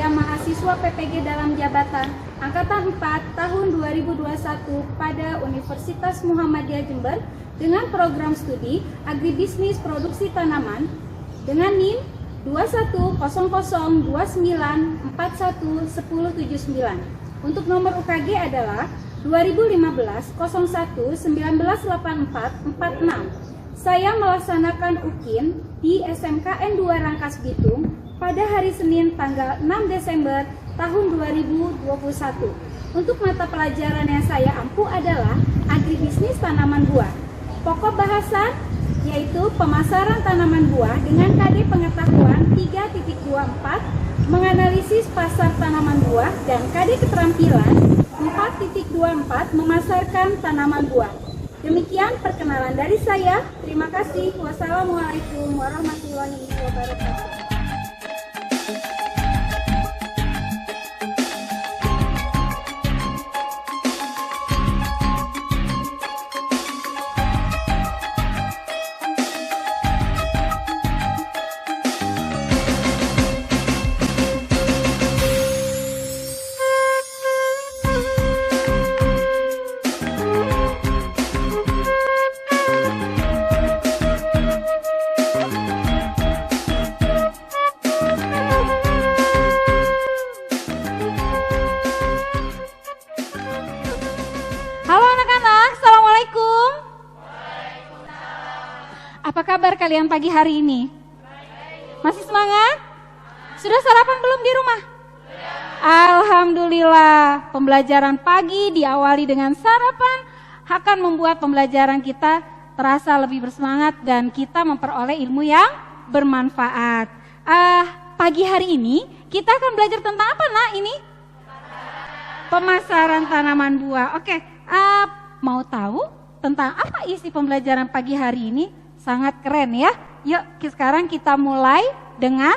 saya mahasiswa PPG dalam jabatan Angkatan 4 tahun 2021 pada Universitas Muhammadiyah Jember dengan program studi Agribisnis Produksi Tanaman dengan NIM 210029411079. Untuk nomor UKG adalah 2015 01 198446. Saya melaksanakan UKIN di SMKN 2 Rangkas Bitung pada hari Senin tanggal 6 Desember tahun 2021. Untuk mata pelajaran yang saya ampu adalah Agribisnis Tanaman Buah. Pokok bahasan yaitu pemasaran tanaman buah dengan KD pengetahuan 3.24, menganalisis pasar tanaman buah, dan KD keterampilan 4.24, memasarkan tanaman buah. Demikian perkenalan dari saya. Terima kasih. Wassalamualaikum warahmatullahi wabarakatuh. Apa kabar kalian pagi hari ini? Masih semangat? Sudah sarapan belum di rumah? Alhamdulillah, pembelajaran pagi diawali dengan sarapan akan membuat pembelajaran kita terasa lebih bersemangat dan kita memperoleh ilmu yang bermanfaat. Pagi hari ini kita akan belajar tentang apa, Nak? Ini? Pemasaran tanaman buah. Oke, mau tahu tentang apa isi pembelajaran pagi hari ini? Sangat keren ya. Yuk sekarang kita mulai dengan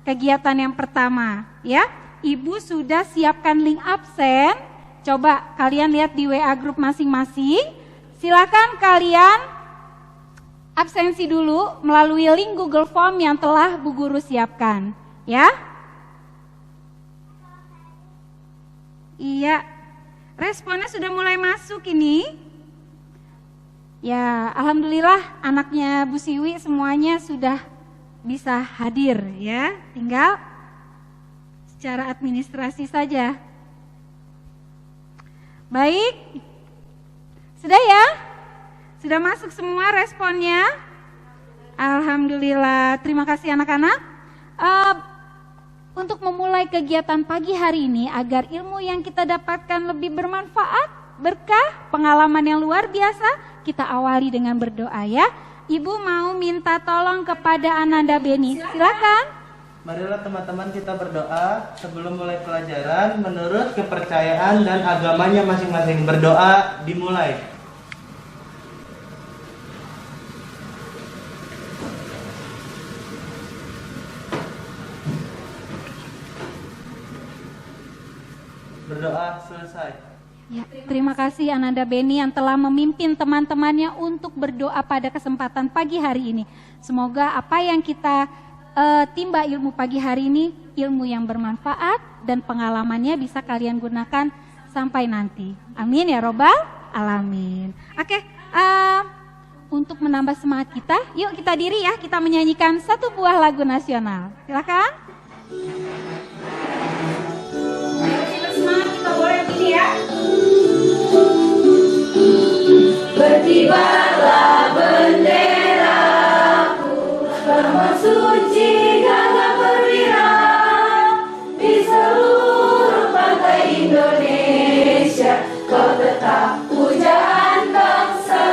kegiatan yang pertama ya. Ibu sudah siapkan link absen. Coba kalian lihat di WA grup masing-masing. Silakan kalian absensi dulu melalui link Google Form yang telah Bu Guru siapkan ya. Iya. Responnya sudah mulai masuk ini. Ya, alhamdulillah anaknya Bu Siwi semuanya sudah bisa hadir ya. Tinggal secara administrasi saja. Baik. Sudah ya? Sudah masuk semua responnya? Alhamdulillah. Terima kasih anak-anak. Untuk memulai kegiatan pagi hari ini agar ilmu yang kita dapatkan lebih bermanfaat, berkah, pengalaman yang luar biasa, kita awali dengan berdoa ya. Ibu mau minta tolong kepada Ananda Beni. Silakan. Marilah teman-teman kita berdoa sebelum mulai pelajaran menurut kepercayaan dan agamanya masing-masing. Berdoa dimulai. Berdoa selesai. Ya, terima kasih Ananda Beni yang telah memimpin teman-temannya untuk berdoa pada kesempatan pagi hari ini. Semoga apa yang kita timba ilmu pagi hari ini, ilmu yang bermanfaat dan pengalamannya bisa kalian gunakan sampai nanti. Amin ya robbal alamin. Oke, untuk menambah semangat kita, yuk kita diri ya, kita menyanyikan satu buah lagu nasional. Silakan. Semangat, kita boleh begini ya. Berkibarlah benderaku, bersuci gagah perwira di seluruh pantai Indonesia. Kau tetap pujaan bangsa.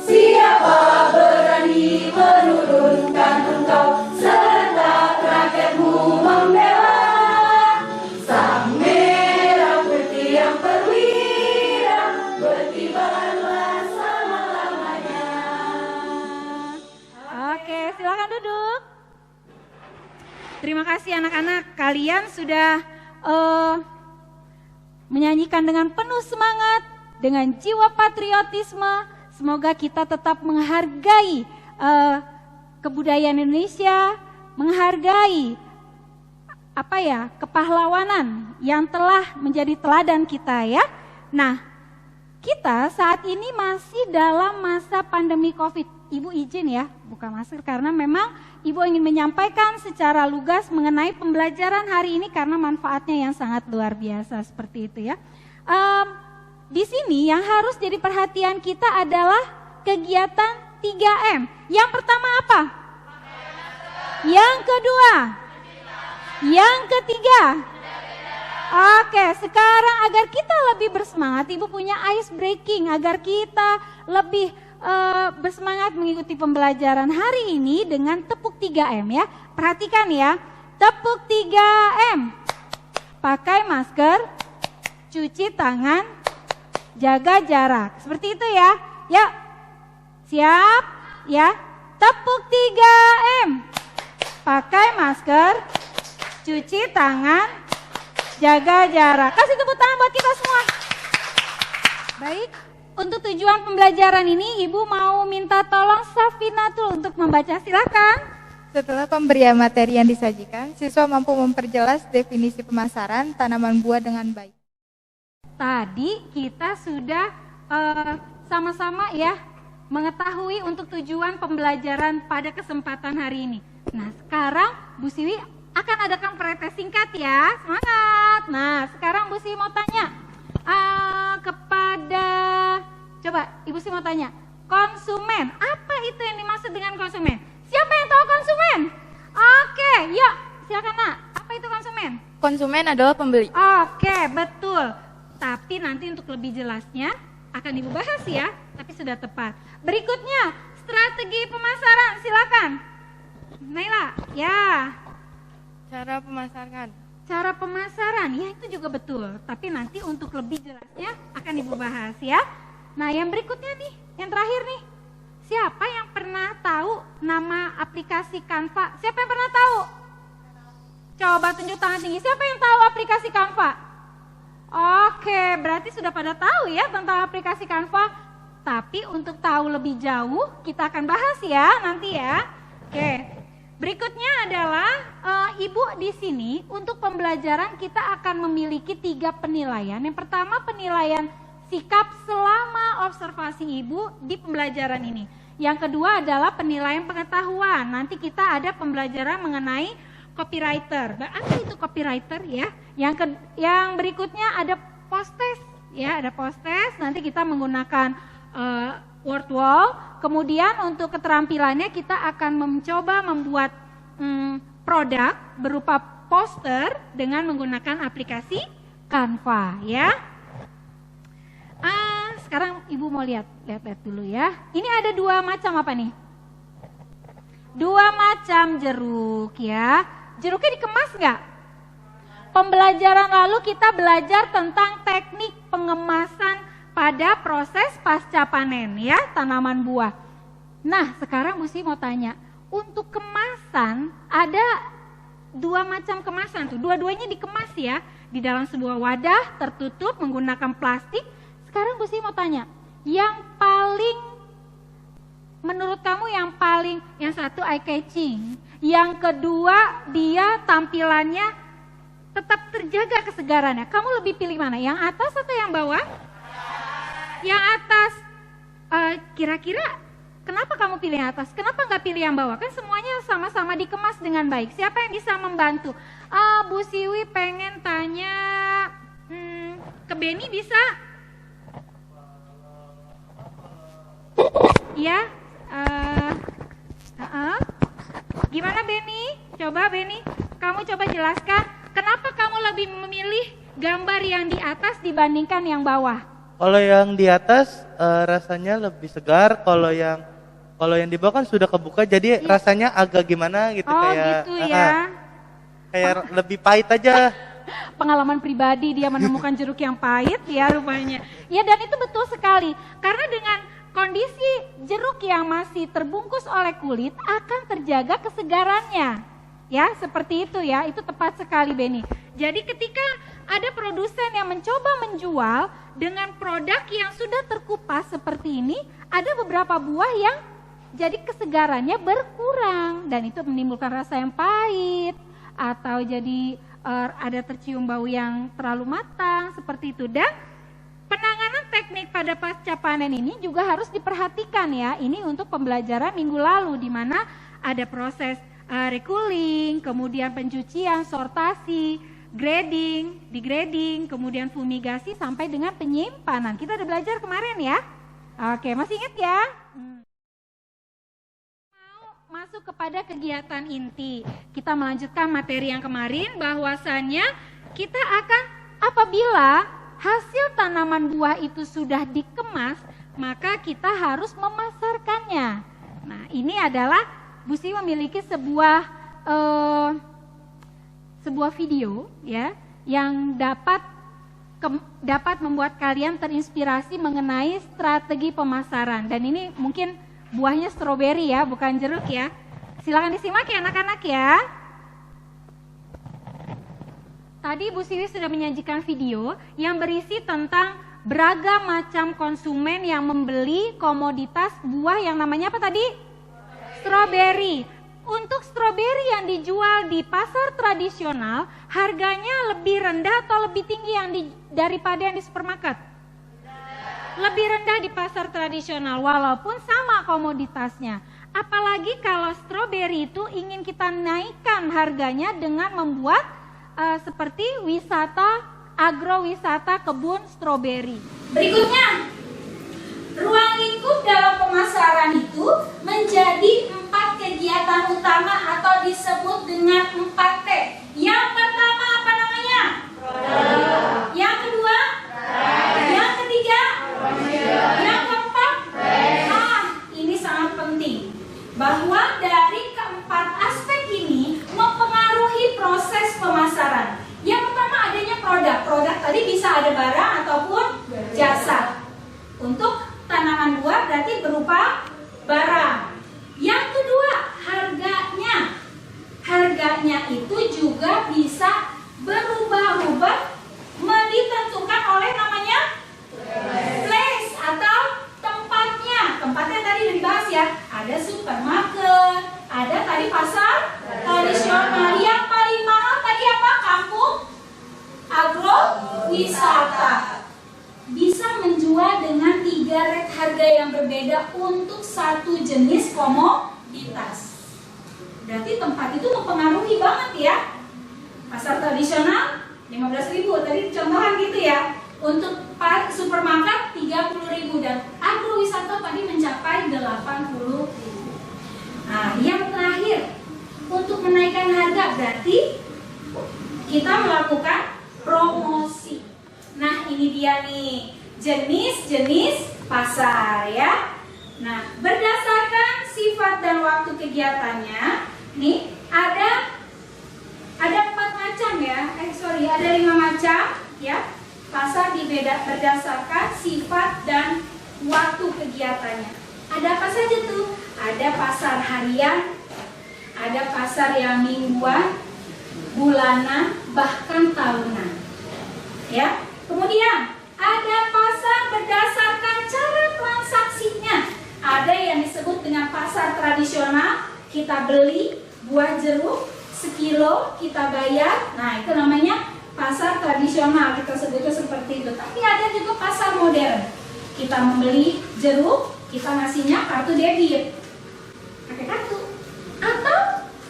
Siapa berani menurunkan engkau serta rakyatmu membela sang merah putih yang perwira, berkibarlah selama-lamanya. Oke, silakan duduk. Terima kasih anak-anak, kalian sudah menyanyikan dengan penuh semangat, dengan jiwa patriotisme. Semoga kita tetap menghargai kebudayaan Indonesia, menghargai kepahlawanan yang telah menjadi teladan kita ya. Nah, kita saat ini masih dalam masa pandemi Covid. Ibu izin ya buka masker karena memang Ibu ingin menyampaikan secara lugas mengenai pembelajaran hari ini karena manfaatnya yang sangat luar biasa seperti itu ya. Di sini yang harus jadi perhatian kita adalah kegiatan 3M. Yang pertama apa? Yang kedua? Yang ketiga? Oke, sekarang agar kita lebih bersemangat, Ibu punya ice breaking agar kita lebih bersemangat mengikuti pembelajaran hari ini dengan tepuk 3M ya. Perhatikan ya, tepuk 3M. Pakai masker, cuci tangan, jaga jarak. Seperti itu ya. Yuk, siap ya. Tepuk 3M. Pakai masker, cuci tangan, jaga jarak. Kasih tepuk tangan buat kita semua. Baik, untuk tujuan pembelajaran ini Ibu mau minta tolong Safinatul untuk membaca, silakan. Setelah pemberian materi yang disajikan, siswa mampu memperjelas definisi pemasaran tanaman buah dengan baik. Tadi kita sudah sama-sama ya mengetahui untuk tujuan pembelajaran pada kesempatan hari ini. Nah, sekarang Bu Siwi akan adakan pretest singkat ya, semangat. Nah, sekarang Bu Siwi mau tanya kepada, coba Ibu Siwi mau tanya, konsumen, apa itu yang dimaksud dengan konsumen? Siapa yang tahu konsumen? Oke, yuk silakan Nak, apa itu konsumen? Konsumen adalah pembeli. Oke, betul. Tapi nanti untuk lebih jelasnya akan Ibu bahas ya, tapi sudah tepat. Berikutnya, strategi pemasaran, silakan. Naila, ya. Cara pemasaran. Cara pemasaran, ya itu juga betul. Tapi nanti untuk lebih jelasnya akan Ibu bahas ya. Nah, yang berikutnya nih, yang terakhir nih. Siapa yang pernah tahu nama aplikasi Canva? Siapa yang pernah tahu? Coba tunjuk tangan tinggi. Siapa yang tahu aplikasi Canva? Oke, berarti sudah pada tahu ya tentang aplikasi Canva. Tapi untuk tahu lebih jauh, kita akan bahas ya nanti ya. Oke. Berikutnya adalah Ibu di sini untuk pembelajaran kita akan memiliki 3 penilaian. Yang pertama penilaian sikap selama observasi Ibu di pembelajaran ini. Yang kedua adalah penilaian pengetahuan. Nanti kita ada pembelajaran mengenai copywriter. Apa itu copywriter ya? Yang berikutnya ada post test ya, ada post test. Nanti kita menggunakan word wall. Kemudian untuk keterampilannya kita akan mencoba membuat produk berupa poster dengan menggunakan aplikasi Canva ya. Sekarang Ibu mau lihat dulu ya. Ini ada 2 macam apa nih? 2 macam jeruk ya. Jeruknya dikemas nggak? Pembelajaran lalu kita belajar tentang teknik pengemasan pada proses pasca panen ya, tanaman buah. Nah, sekarang Busi mau tanya, untuk kemasan ada 2 macam kemasan tuh, dua-duanya dikemas ya, di dalam sebuah wadah tertutup menggunakan plastik. Sekarang Busi mau tanya, yang paling, menurut kamu yang satu eye catching, yang kedua dia tampilannya tetap terjaga kesegarannya, kamu lebih pilih mana, yang atas atau yang bawah? Yang atas. Kira-kira kenapa kamu pilih yang atas? Kenapa nggak pilih yang bawah? Kan semuanya sama-sama dikemas dengan baik. Siapa yang bisa membantu? Bu Siwi pengen tanya ke Beni bisa? Ya. Gimana Beni? Coba Beni, kamu coba jelaskan. Kenapa kamu lebih memilih gambar yang di atas dibandingkan yang bawah? Kalau yang di atas rasanya lebih segar, kalau yang di bawah kan sudah kebuka, jadi rasanya agak gimana gitu, kayak gitu ya. Kayak lebih pahit aja. Pengalaman pribadi dia menemukan jeruk yang pahit ya rupanya. Ya, dan itu betul sekali. Karena dengan kondisi jeruk yang masih terbungkus oleh kulit akan terjaga kesegarannya. Ya, seperti itu ya. Itu tepat sekali Beni. Jadi ketika ada produsen yang mencoba menjual dengan produk yang sudah terkupas seperti ini, ada beberapa buah yang jadi kesegarannya berkurang dan itu menimbulkan rasa yang pahit atau jadi ada tercium bau yang terlalu matang seperti itu. Dan penanganan teknik pada pasca panen ini juga harus diperhatikan ya. Ini untuk pembelajaran minggu lalu di mana ada proses recooling, kemudian pencucian, sortasi, grading, degrading, kemudian fumigasi sampai dengan penyimpanan. Kita udah belajar kemarin ya. Oke, masih ingat ya? Masuk kepada kegiatan inti. Kita melanjutkan materi yang kemarin bahwasannya kita akan apabila hasil tanaman buah itu sudah dikemas, maka kita harus memasarkannya. Nah, ini adalah Bu Sri memiliki sebuah video ya yang dapat membuat kalian terinspirasi mengenai strategi pemasaran. Dan ini mungkin buahnya stroberi ya, bukan jeruk ya. Silakan disimak ya anak-anak ya. Tadi Bu Siwi sudah menyajikan video yang berisi tentang beragam macam konsumen yang membeli komoditas buah yang namanya apa tadi? Stroberi. Untuk stroberi yang dijual di pasar tradisional, harganya lebih rendah atau lebih tinggi daripada yang di supermarket? Lebih rendah di pasar tradisional walaupun sama komoditasnya. Apalagi kalau stroberi itu ingin kita naikkan harganya dengan membuat seperti wisata, agrowisata kebun stroberi. Berikutnya, ruang lingkup dalam pemasaran itu menjadi 4 kegiatan utama atau disebut dengan 4T. Yang pertama apa namanya? Produk. Yang kedua? Yang ketiga? Yang keempat? Ini sangat penting bahwa dari keempat aspek ini mempengaruhi proses pemasaran. Yang pertama adanya produk. Produk tadi bisa ada barang ataupun jasa. Untuk tanaman buah berarti berupa barang. Yang kedua harganya. Harganya itu juga bisa berubah-ubah, ditentukan oleh namanya place atau tempatnya. Tempatnya tadi udah dibahas ya. Ada supermarket, ada tadi pasar tradisional. Yang paling mahal tadi apa? Kampung agrowisata. Bisa menjual dengan 3 rate harga yang berbeda untuk satu jenis komoditas. Berarti tempat itu mempengaruhi banget ya. Pasar tradisional 15.000 tadi contohan gitu ya. Untuk supermarket 30.000 dan agrowisata tadi mencapai 80.000. Nah, yang terakhir untuk menaikkan harga berarti kita melakukan promosi. Nah, ini dia nih jenis-jenis pasar ya. Nah, berdasarkan sifat dan waktu kegiatannya, nih ada 4 macam ya. Ada 5 macam ya. Pasar berdasarkan sifat dan waktu kegiatannya. Ada apa saja tuh? Ada pasar harian, ada pasar yang mingguan, bulanan, bahkan tahunan. Ya. Kemudian ada pasar berdasarkan cara transaksinya. Ada yang disebut dengan pasar tradisional, kita beli buah jeruk sekilo, kita bayar. Nah, itu namanya pasar tradisional, kita sebutnya seperti itu. Tapi ada juga pasar modern. Kita membeli jeruk, kita ngasihnya kartu debit, pakai kartu. Atau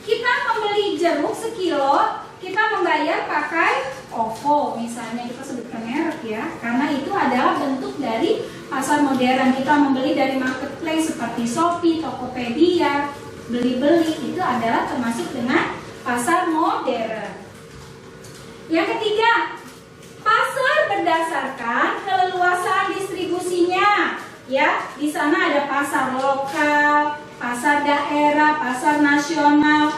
kita membeli jeruk sekilo, kita membayar pakai OVO misalnya, kita sebutkan merek ya. Karena itu adalah bentuk dari pasar modern. Kita membeli dari marketplace seperti Shopee, Tokopedia, beli-beli, itu adalah termasuk dengan pasar modern. Yang ketiga, pasar berdasarkan keleluasaan distribusinya. Ya, di sana ada pasar lokal, pasar daerah, pasar nasional,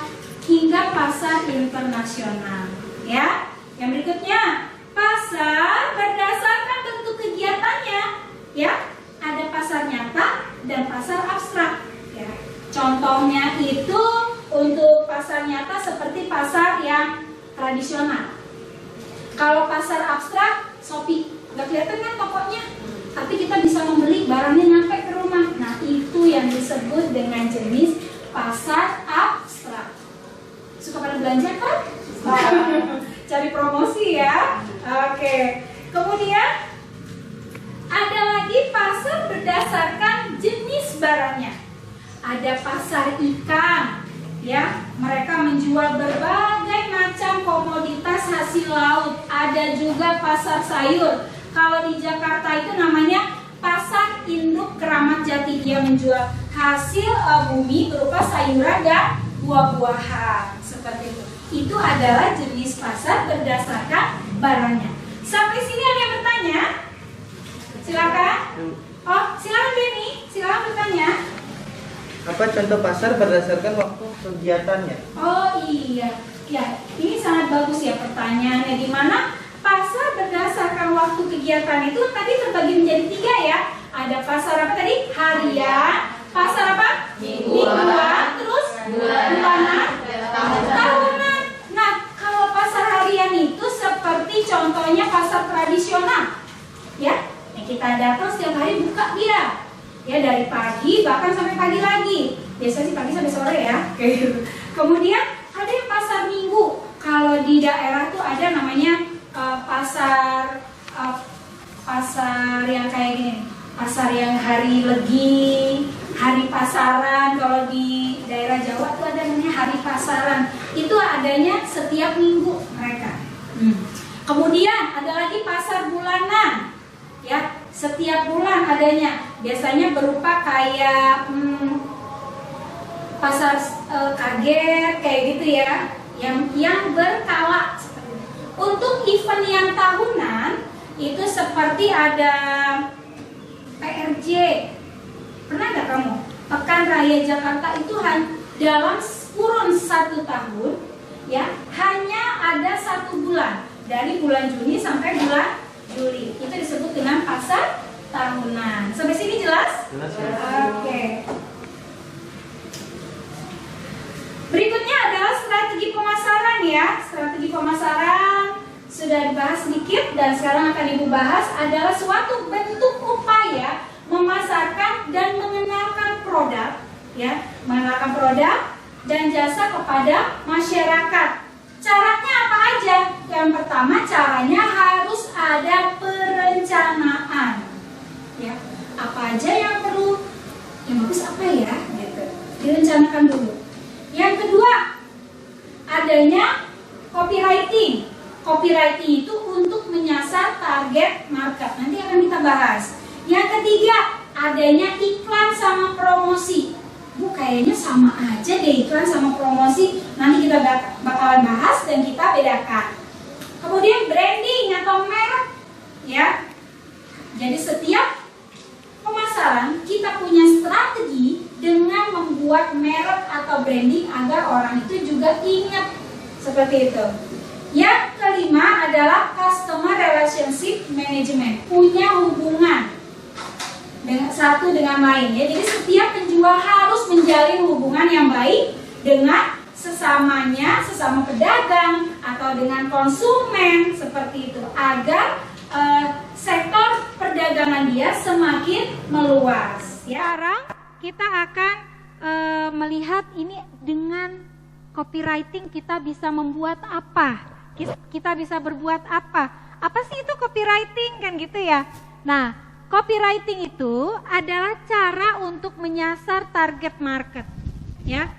hingga pasar internasional. Ya, yang berikutnya, pasar berdasarkan bentuk kegiatannya. Ya, ada pasar nyata dan pasar abstrak. Ya, contohnya itu untuk pasar nyata seperti pasar yang tradisional. Kalau pasar abstrak, Shopee, nggak kelihatan kan tokonya, tapi kita bisa membeli barangnya nyampe ke rumah. Nah, itu yang disebut dengan jenis pasar abstrak. Suka pada belanja kan? Cari promosi ya. Oke. Kemudian ada lagi pasar berdasarkan jenis barangnya. Ada pasar ikan, ya. Mereka menjual berbagai macam komoditas hasil laut. Ada juga pasar sayur. Kalau di Jakarta itu namanya Pasar Induk Keramat Jati. Dia menjual hasil bumi berupa sayuran dan buah-buahan. Seperti itu. Itu adalah jenis pasar berdasarkan barangnya. Sampai sini ada yang bertanya? Silakan. Oh, silakan Benny. Silakan bertanya. Apa contoh pasar berdasarkan waktu kegiatannya? Oh iya. Ya, ini sangat bagus ya pertanyaannya. Di mana pasar berdasarkan waktu kegiatan itu tadi terbagi menjadi 3 ya. Ada pasar apa tadi? Harian. Pasar apa? Mingguan. Terus bulanan. Tahunan. Nah, kalau pasar harian itu seperti contohnya pasar tradisional, ya. Yang kita datang setiap hari buka dia, ya dari pagi bahkan sampai pagi lagi. Biasanya sih pagi sampai sore ya. Kemudian ada yang pasar minggu. Kalau di daerah tuh ada namanya pasar yang kayak gini, pasar yang hari legi, hari pasaran. Kalau di daerah Jawa tuh ada namanya hari pasaran. Itu adanya setiap minggu mereka. Kemudian ada lagi pasar bulanan, ya, setiap bulan adanya. Biasanya berupa kayak pasar kaget kayak gitu ya, yang berkala. Untuk event yang tahunan itu seperti ada PRJ. Pernah nggak kamu? Pekan Raya Jakarta itu dalam kurun 1 tahun, ya, hanya ada 1 bulan, dari bulan Juni sampai bulan Juli. Itu disebut dengan pasar tahunan. Sampai sini jelas? Jelas ya. Oke. Berikutnya adalah strategi pemasaran ya. Strategi pemasaran sudah dibahas sedikit dan sekarang akan Ibu bahas adalah suatu bentuk upaya memasarkan dan mengenalkan produk, ya, mengenalkan produk dan jasa kepada masyarakat. Caranya apa aja? Yang pertama, caranya harus ada perencanaan, ya. Apa aja yang perlu? Yang bagus apa ya? Gitu. Direncanakan dulu. Yang kedua, adanya copywriting. Copywriting itu untuk menyasar target market. Nanti akan kita bahas. Yang ketiga, adanya iklan sama promosi. Bu, kayaknya sama aja deh iklan sama promosi. Nanti kita bakalan bahas dan kita bedakan. Kemudian branding atau merek, ya. Jadi setiap pemasaran kita punya strategi dengan membuat merek atau branding agar orang itu juga ingat, seperti itu. Yang kelima adalah customer relationship management, punya hubungan dengan satu dengan lain, ya. Jadi setiap penjual harus menjalin hubungan yang baik dengan sesamanya, sesama pedagang atau dengan konsumen, seperti itu, agar sektor perdagangan dia semakin meluas, ya. Sekarang kita akan melihat ini dengan copywriting kita bisa membuat apa? Kita bisa berbuat apa? Apa sih itu copywriting, kan gitu ya? Nah, copywriting itu adalah cara untuk menyasar target market, ya.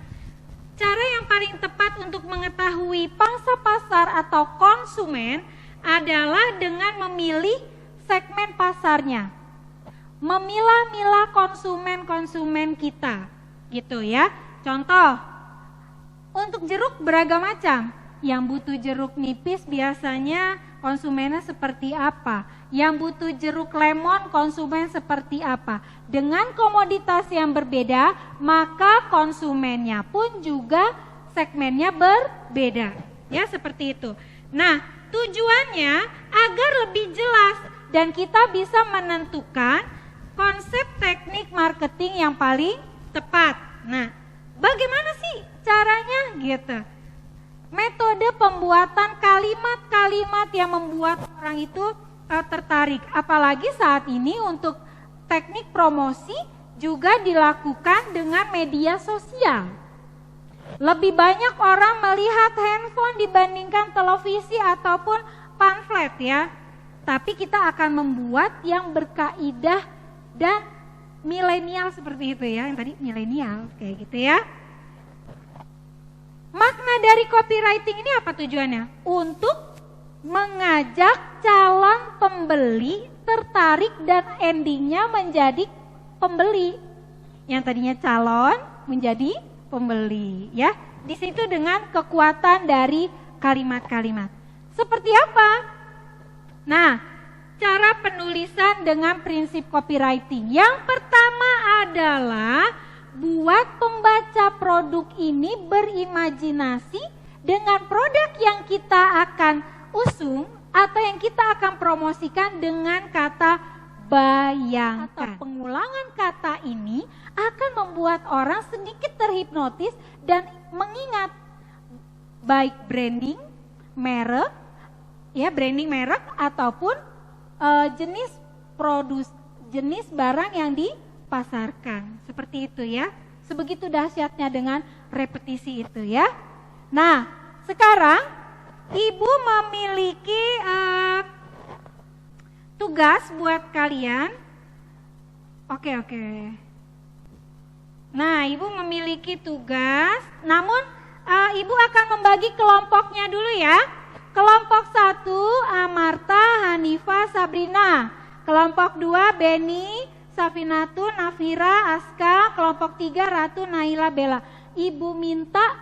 Cara yang paling tepat untuk mengetahui pangsa pasar atau konsumen adalah dengan memilih segmen pasarnya. Memilah-milah konsumen-konsumen kita, gitu ya. Contoh, untuk jeruk beragam macam. Yang butuh jeruk nipis biasanya konsumennya seperti apa? Yang butuh jeruk lemon konsumen seperti apa? Dengan komoditas yang berbeda, maka konsumennya pun juga segmennya berbeda. Ya, seperti itu. Nah, tujuannya agar lebih jelas dan kita bisa menentukan konsep teknik marketing yang paling tepat. Nah, bagaimana sih caranya gitu? Metode pembuatan kalimat-kalimat yang membuat orang itu tertarik. Apalagi saat ini untuk teknik promosi juga dilakukan dengan media sosial. Lebih banyak orang melihat handphone dibandingkan televisi ataupun pamflet ya. Tapi kita akan membuat yang berkaidah dan milenial seperti itu ya. Yang tadi milenial kayak gitu ya. Makna dari copywriting ini apa tujuannya? Untuk mengajak calon pembeli tertarik dan endingnya menjadi pembeli. Yang tadinya calon menjadi pembeli ya. Di situ dengan kekuatan dari kalimat-kalimat. Seperti apa? Nah, cara penulisan dengan prinsip copywriting. Yang pertama adalah buat pembaca produk ini berimajinasi dengan produk yang kita akan usung atau yang kita akan promosikan dengan kata bayangkan. Atau pengulangan kata ini akan membuat orang sedikit terhipnotis dan mengingat baik branding, merek, ya branding merek ataupun jenis barang yang dipasarkan. Seperti itu ya. Sebegitu dahsyatnya dengan repetisi itu ya. Nah, sekarang Ibu memiliki tugas buat kalian. Oke. Nah, Ibu memiliki tugas, namun Ibu akan membagi kelompoknya dulu ya. Kelompok 1, Amarta, Hanifa, Sabrina. Kelompok 2, Beni, Safinatu, Nafira, Aska. Kelompok 3, Ratu, Naila, Bella. Ibu minta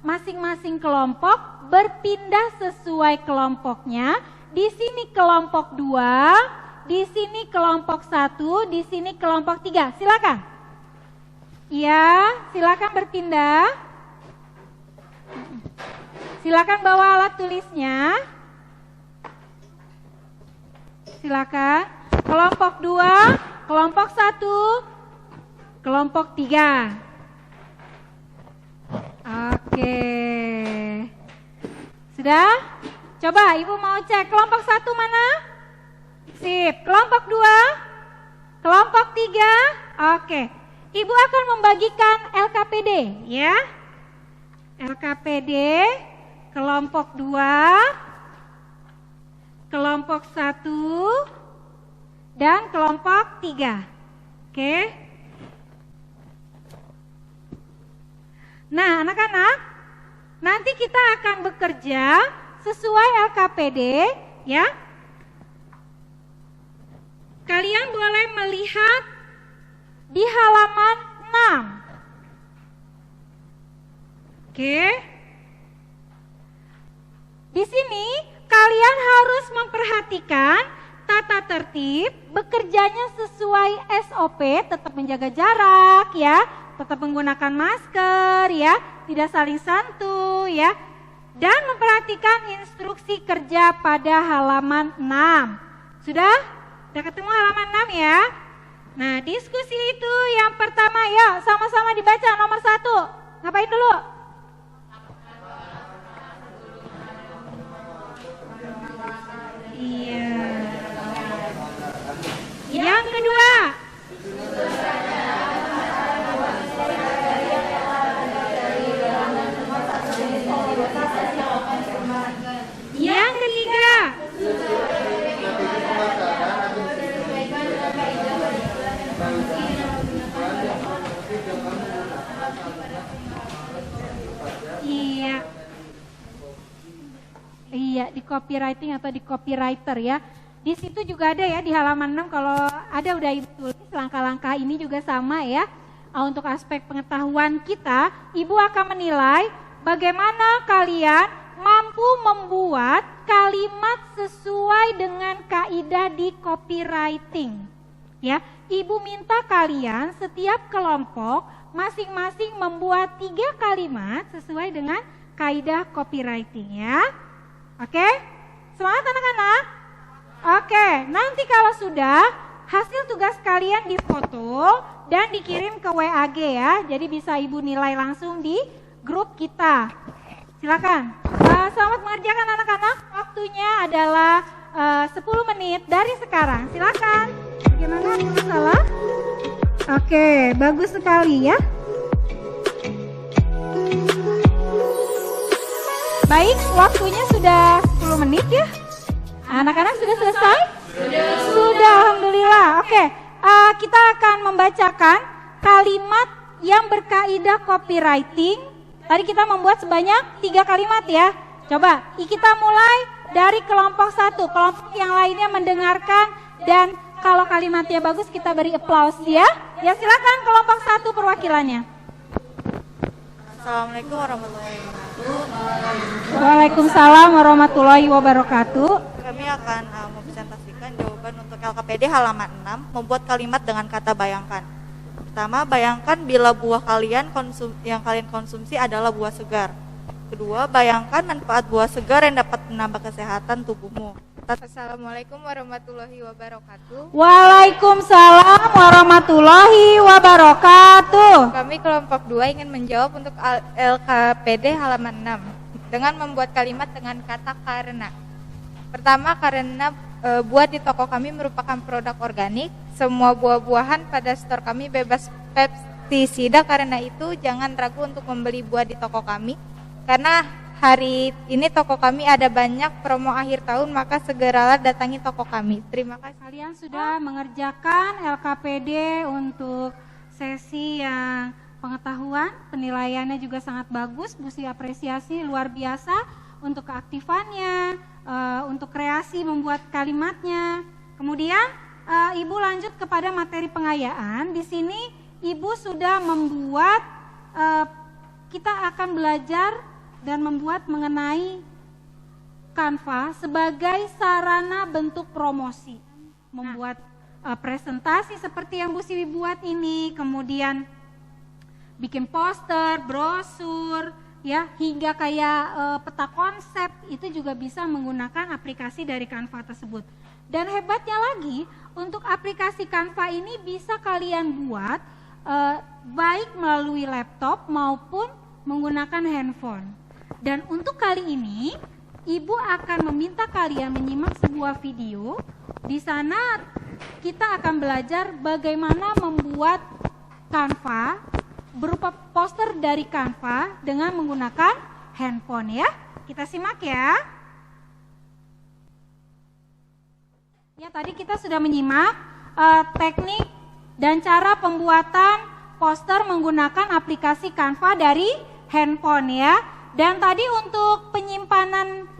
masing-masing kelompok berpindah sesuai kelompoknya. Di sini kelompok 2, di sini kelompok 1, di sini kelompok 3. Silakan. Ya, silakan berpindah. Silakan bawa alat tulisnya. Silakan. Kelompok 2, kelompok 1, kelompok 3. Oke. Sudah? Coba Ibu mau cek kelompok 1 mana? Sip. Kelompok 2, kelompok 3. Oke. Ibu akan membagikan LKPD ya. LKPD kelompok 2, kelompok 1, dan kelompok 3. Oke. Nah, anak-anak, nanti kita akan bekerja sesuai LKPD ya. Kalian boleh melihat di halaman 6. Oke. Di sini kalian harus memperhatikan tata tertib, bekerjanya sesuai SOP, tetap menjaga jarak ya, tetap menggunakan masker ya, tidak saling sentuh ya, dan memperhatikan instruksi kerja pada halaman 6. Sudah? Sudah ketemu halaman 6 ya? Nah, diskusi itu yang pertama, yuk sama-sama dibaca nomor 1. Ngapain dulu? Iya. Yang kedua. Yang ketiga. Iya, di copywriting atau di copywriter ya. Di situ juga ada ya di halaman 6, kalau ada udah Ibu tulis langkah-langkah ini juga sama ya. Untuk aspek pengetahuan kita, Ibu akan menilai bagaimana kalian mampu membuat kalimat sesuai dengan kaidah di copywriting. Ya, Ibu minta kalian setiap kelompok masing-masing membuat 3 kalimat sesuai dengan kaidah copywriting ya. Oke? Semangat anak-anak? Oke, nanti kalau sudah hasil tugas kalian difoto dan dikirim ke WAG ya. Jadi bisa Ibu nilai langsung di grup kita. Silakan. Selamat mengerjakan anak-anak. Waktunya adalah 10 menit dari sekarang. Silakan. Gimana? Ada masalah? Oke, bagus sekali ya. Baik, waktunya sudah 10 menit ya. Anak-anak sudah selesai? Sudah, alhamdulillah. Oke, kita akan membacakan kalimat yang berkaidah copywriting. Tadi kita membuat sebanyak 3 kalimat ya. Coba, kita mulai dari kelompok 1. Kelompok yang lainnya mendengarkan dan kalau kalimatnya bagus kita beri applause ya. Ya silakan kelompok 1 perwakilannya. Assalamualaikum warahmatullahi wabarakatuh. Waalaikumsalam warahmatullahi wabarakatuh. Kami akan mempresentasikan jawaban untuk LKPD halaman 6, membuat kalimat dengan kata bayangkan. Pertama, bayangkan bila buah yang kalian konsumsi adalah buah segar. Kedua, bayangkan manfaat buah segar yang dapat menambah kesehatan tubuhmu. Assalamualaikum warahmatullahi wabarakatuh. Waalaikumsalam warahmatullahi wabarakatuh. Kami kelompok 2 ingin menjawab untuk LKPD halaman 6 dengan membuat kalimat dengan kata karena. Pertama, karena buah di toko kami merupakan produk organik. Semua buah-buahan pada stor kami bebas pestisida, karena itu jangan ragu untuk membeli buah di toko kami. Karena hari ini toko kami ada banyak promo akhir tahun, maka segeralah datangi toko kami. Terima kasih. Kalian sudah mengerjakan LKPD untuk sesi yang pengetahuan, penilaiannya juga sangat bagus, mesti apresiasi luar biasa untuk keaktifannya, untuk kreasi membuat kalimatnya. Kemudian Ibu lanjut kepada materi pengayaan. Di sini Ibu sudah membuat, kita akan belajar dan membuat mengenai Canva sebagai sarana bentuk promosi. Membuat presentasi seperti yang Bu Siwi buat ini, kemudian bikin poster, brosur, ya, hingga kayak peta konsep, itu juga bisa menggunakan aplikasi dari Canva tersebut. Dan hebatnya lagi, untuk aplikasi Canva ini bisa kalian buat baik melalui laptop maupun menggunakan handphone. Dan untuk kali ini, Ibu akan meminta kalian menyimak sebuah video. Di sana kita akan belajar bagaimana membuat Canva berupa poster dari Canva dengan menggunakan handphone ya. Kita simak ya. Ya, tadi kita sudah menyimak teknik dan cara pembuatan poster menggunakan aplikasi Canva dari handphone ya. Dan tadi untuk penyimpanan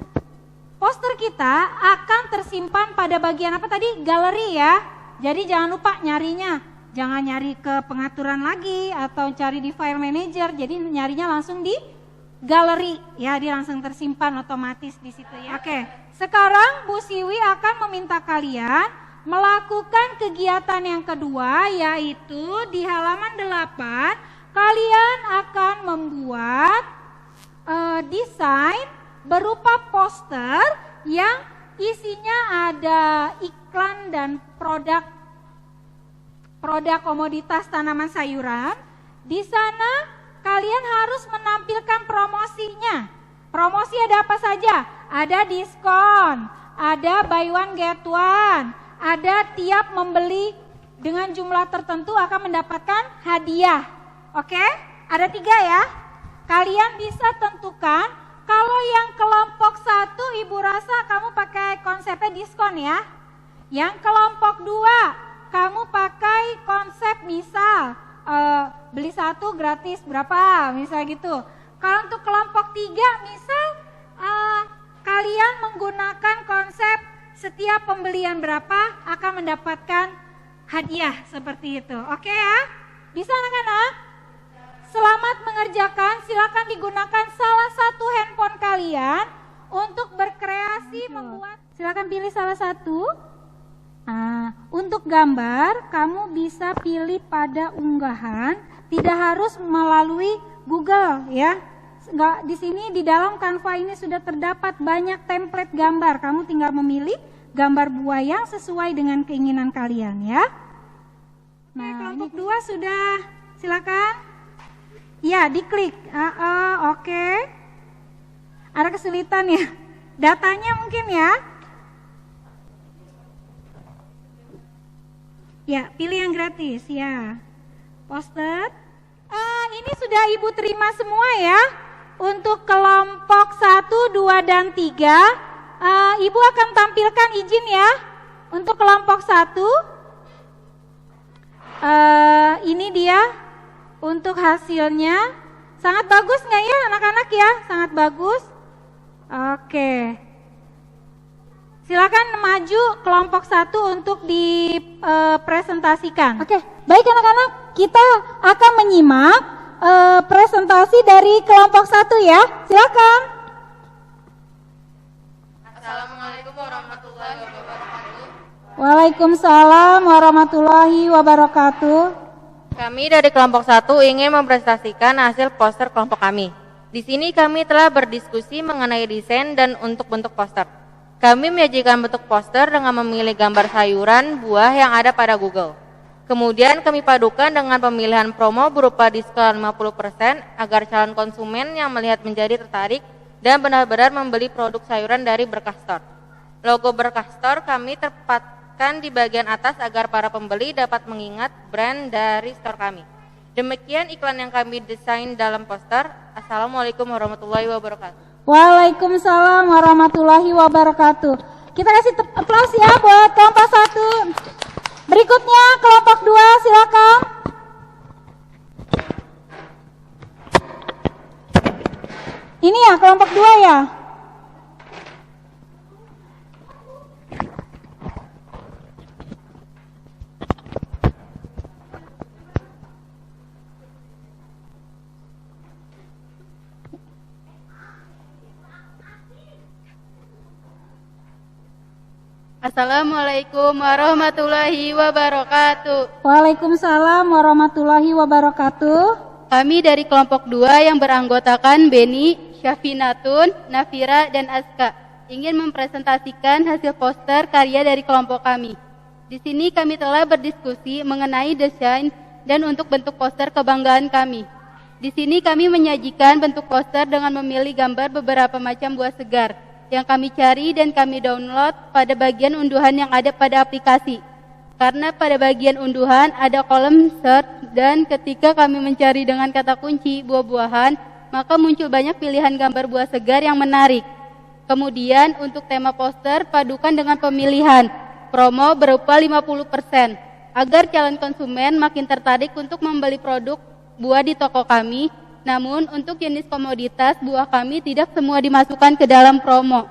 poster kita akan tersimpan pada bagian apa tadi? Galeri ya. Jadi jangan lupa nyarinya. Jangan nyari ke pengaturan lagi atau cari di file manager. Jadi nyarinya langsung di galeri ya, dia langsung tersimpan otomatis di situ ya. Oke, sekarang Bu Siwi akan meminta kalian melakukan kegiatan yang kedua, yaitu di halaman 8 kalian akan membuat desain berupa poster yang isinya ada iklan dan produk komoditas tanaman sayuran. Di sana kalian harus menampilkan promosinya. Promosi ada apa saja? Ada diskon, ada buy one get one, ada tiap membeli dengan jumlah tertentu akan mendapatkan hadiah. Oke? Ada 3 ya. Kalian bisa tentukan, kalau yang kelompok 1 Ibu rasa kamu pakai konsepnya diskon ya. Yang kelompok 2 kamu pakai konsep misal beli 1 gratis berapa, misal gitu. Kalau untuk kelompok 3 misal kalian menggunakan konsep setiap pembelian berapa akan mendapatkan hadiah seperti itu. Oke ya? Bisa anak-anak? Selamat mengerjakan, silakan digunakan salah satu handphone kalian untuk berkreasi membuat. Silakan pilih salah satu. Untuk gambar, kamu bisa pilih pada unggahan, tidak harus melalui Google ya. Di sini di dalam Canva ini sudah terdapat banyak template gambar. Kamu tinggal memilih gambar buah yang sesuai dengan keinginan kalian ya. Nah, kelompok 2 sudah, silakan. Ya, diklik. Oke. Ada kesulitan ya. Datanya mungkin ya. Ya, pilih yang gratis ya. Poster. Ini sudah Ibu terima semua ya. untuk kelompok 1, 2, dan 3. Ibu akan tampilkan, izin ya. Untuk kelompok 1, ini dia untuk hasilnya. Sangat bagus nggak ya anak-anak ya? Sangat bagus. Oke. Silakan maju kelompok 1 untuk dipresentasikan. Oke, baik anak-anak, kita akan menyimak presentasi dari kelompok 1 ya. Silakan. Assalamualaikum warahmatullahi wabarakatuh. Waalaikumsalam warahmatullahi wabarakatuh. Kami dari kelompok 1 ingin mempresentasikan hasil poster kelompok kami. Di sini kami telah berdiskusi mengenai desain dan untuk bentuk poster. Kami menyajikan bentuk poster dengan memilih gambar sayuran, buah yang ada pada Google. Kemudian kami padukan dengan pemilihan promo berupa diskon 50% agar calon konsumen yang melihat menjadi tertarik dan benar-benar membeli produk sayuran dari Berkah Store. Logo Berkah Store kami tempatkan di bagian atas agar para pembeli dapat mengingat brand dari store kami. Demikian iklan yang kami desain dalam poster. Assalamualaikum warahmatullahi wabarakatuh. Waalaikumsalam warahmatullahi wabarakatuh. Kita kasih aplaus ya buat kelompok 1. Berikutnya kelompok 2, silakan. Ini ya kelompok 2 ya. Assalamualaikum warahmatullahi wabarakatuh. Waalaikumsalam warahmatullahi wabarakatuh. Kami dari kelompok 2 yang beranggotakan Beni, Syafinatun, Nafira, dan Aska ingin mempresentasikan hasil poster karya dari kelompok kami. Di sini kami telah berdiskusi mengenai desain dan untuk bentuk poster kebanggaan kami. Di sini kami menyajikan bentuk poster dengan memilih gambar beberapa macam buah segar yang kami cari dan kami download pada bagian unduhan yang ada pada aplikasi. Karena pada bagian unduhan ada kolom search dan ketika kami mencari dengan kata kunci buah-buahan, maka muncul banyak pilihan gambar buah segar yang menarik. Kemudian untuk tema poster padukan dengan pemilihan promo berupa 50% agar calon konsumen makin tertarik untuk membeli produk buah di toko kami. Namun untuk jenis komoditas buah kami tidak semua dimasukkan ke dalam promo.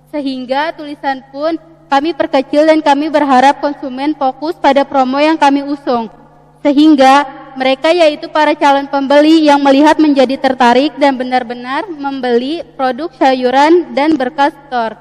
Sehingga tulisan pun kami perkecil dan kami berharap konsumen fokus pada promo yang kami usung. Sehingga mereka yaitu para calon pembeli yang melihat menjadi tertarik dan benar-benar membeli produk sayuran dan Berkah Store.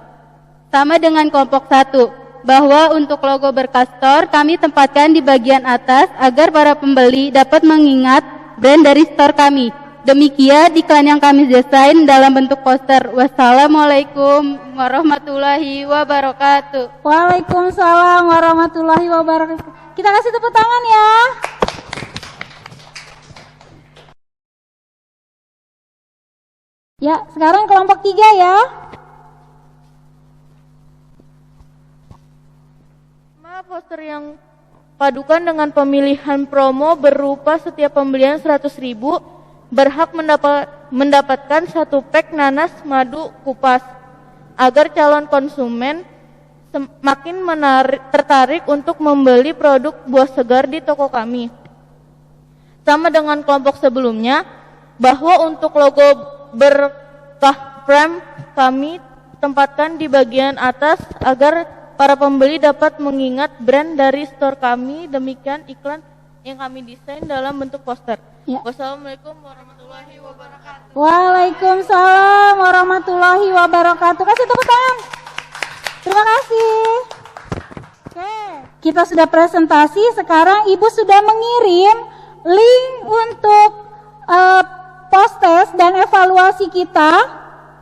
Sama dengan kelompok 1, bahwa untuk logo Berkah Store kami tempatkan di bagian atas agar para pembeli dapat mengingat brand dari store kami. Demikian iklan yang kami desain dalam bentuk poster. Wassalamualaikum warahmatullahi wabarakatuh. Waalaikumsalam warahmatullahi wabarakatuh. Kita kasih tepuk tangan ya. Ya, sekarang kelompok 3 ya. Poster yang padukan dengan pemilihan promo berupa setiap pembelian 100.000 berhak mendapatkan 1 pack nanas madu kupas agar calon konsumen semakin tertarik untuk membeli produk buah segar di toko kami. Sama dengan kelompok sebelumnya, bahwa untuk logo Berkah Frame kami tempatkan di bagian atas agar para pembeli dapat mengingat brand dari store kami. Demikian iklan yang kami desain dalam bentuk poster. Ya. Wassalamualaikum warahmatullahi wabarakatuh. Waalaikumsalam warahmatullahi wabarakatuh. Kasih tepuk tangan. Terima kasih. Oke, kita sudah presentasi. Sekarang Ibu sudah mengirim link untuk post-test dan evaluasi kita.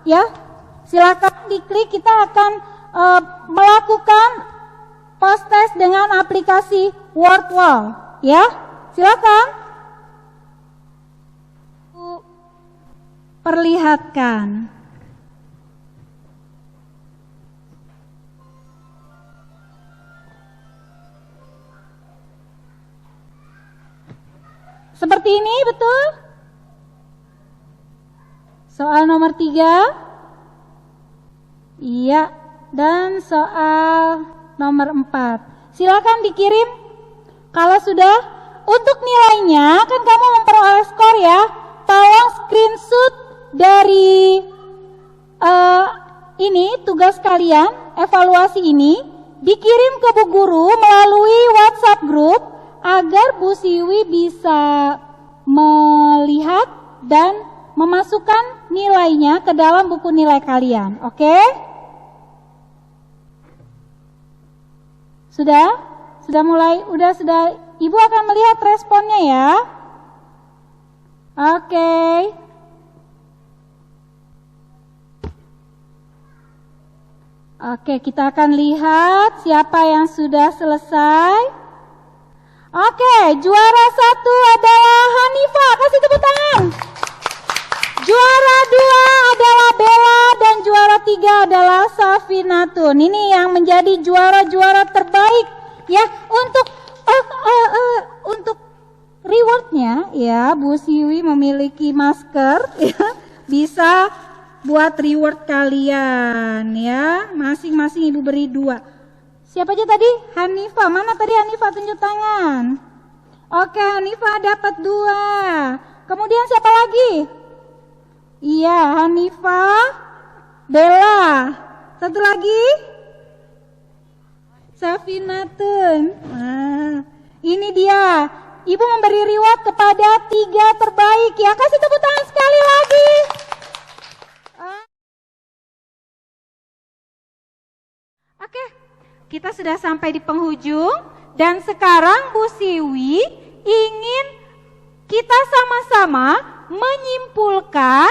Ya, silakan diklik. Kita akan melakukan post-test dengan aplikasi Wordwall. Ya, silakan. Perlihatkan. Seperti ini, betul? Soal nomor 3. Iya, dan soal nomor 4. Silakan dikirim kalau sudah. Untuk nilainya kan kamu memperoleh skor ya. Tolong screenshot dari ini tugas kalian, evaluasi ini dikirim ke Bu Guru melalui WhatsApp group agar Bu Siwi bisa melihat dan memasukkan nilainya ke dalam buku nilai kalian. Oke? Sudah mulai, sudah. Ibu akan melihat responnya ya. Oke. Oke, kita akan lihat siapa yang sudah selesai. Oke, juara 1 adalah Hanifah, kasih tepuk tangan. Juara 2 adalah Bella dan juara 3 adalah Safinatun. Ini yang menjadi juara-juara terbaik ya. Untuk rewardnya ya, Bu Siwi memiliki masker ya, bisa buat reward kalian ya. Masing-masing Ibu beri 2. Siapa aja tadi? Hanifah. Mana tadi Hanifah? Tunjuk tangan. Oke, Hanifah dapat 2. Kemudian siapa lagi? Iya, Hanifah, Bella. Satu lagi? Safinatun. Nah, ini dia. Ibu memberi reward kepada 3 terbaik ya. Kasih tepuk tangan sekali lagi. Oke, kita sudah sampai di penghujung dan sekarang Bu Siwi ingin kita sama-sama menyimpulkan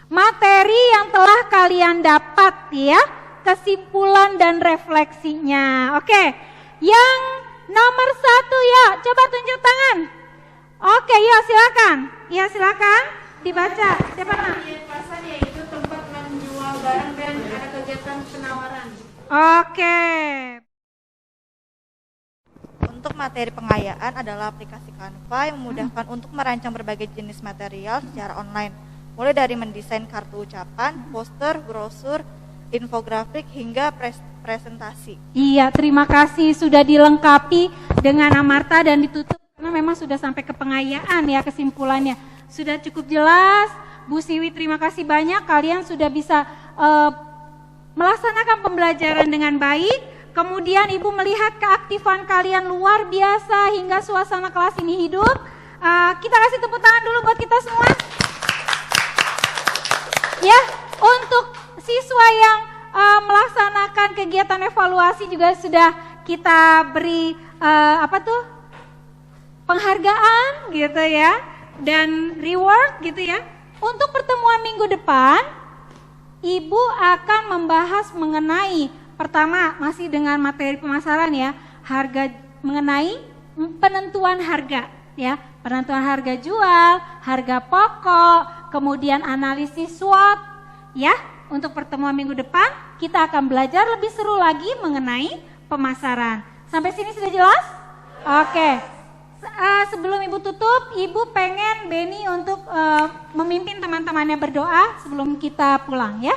materi yang telah kalian dapat ya, kesimpulan dan refleksinya. Oke, yang nomor 1 ya, coba tunjuk tangan. Oke, ya silakan. Ya silakan dibaca. Siapa nak? Pasar yaitu tempat menjual barang dan ada kegiatan penawaran. Oke. Untuk materi pengayaan adalah aplikasi Canva yang memudahkan untuk merancang berbagai jenis material secara online. Mulai dari mendesain kartu ucapan, poster, brosur, infografik hingga presentasi. Iya, terima kasih sudah dilengkapi dengan Amarta dan ditutup karena memang sudah sampai ke pengayaan ya, kesimpulannya. Sudah cukup jelas. Bu Siwi terima kasih banyak, kalian sudah bisa melaksanakan pembelajaran dengan baik. Kemudian Ibu melihat keaktifan kalian luar biasa hingga suasana kelas ini hidup. Kita kasih tepuk tangan dulu buat kita semua. Ya, untuk siswa yang melaksanakan kegiatan evaluasi juga sudah kita beri penghargaan gitu ya, dan reward gitu ya. Untuk pertemuan minggu depan, Ibu akan membahas mengenai, pertama masih dengan materi pemasaran ya, mengenai penentuan harga ya, penentuan harga jual, harga pokok, kemudian analisis SWOT ya. Untuk pertemuan minggu depan kita akan belajar lebih seru lagi mengenai pemasaran. Sampai sini sudah jelas? Oke. Sebelum Ibu tutup, Ibu pengen Beni untuk memimpin teman-temannya berdoa sebelum kita pulang ya.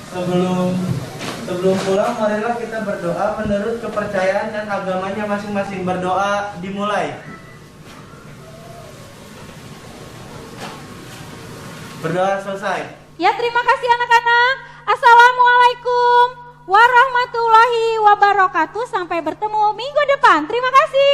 Sebelum pulang, marilah kita berdoa menurut kepercayaan dan agamanya masing-masing. Berdoa dimulai. Berdoa selesai. Ya, terima kasih anak-anak. Assalamualaikum warahmatullahi wabarakatuh. Sampai bertemu minggu depan. Terima kasih.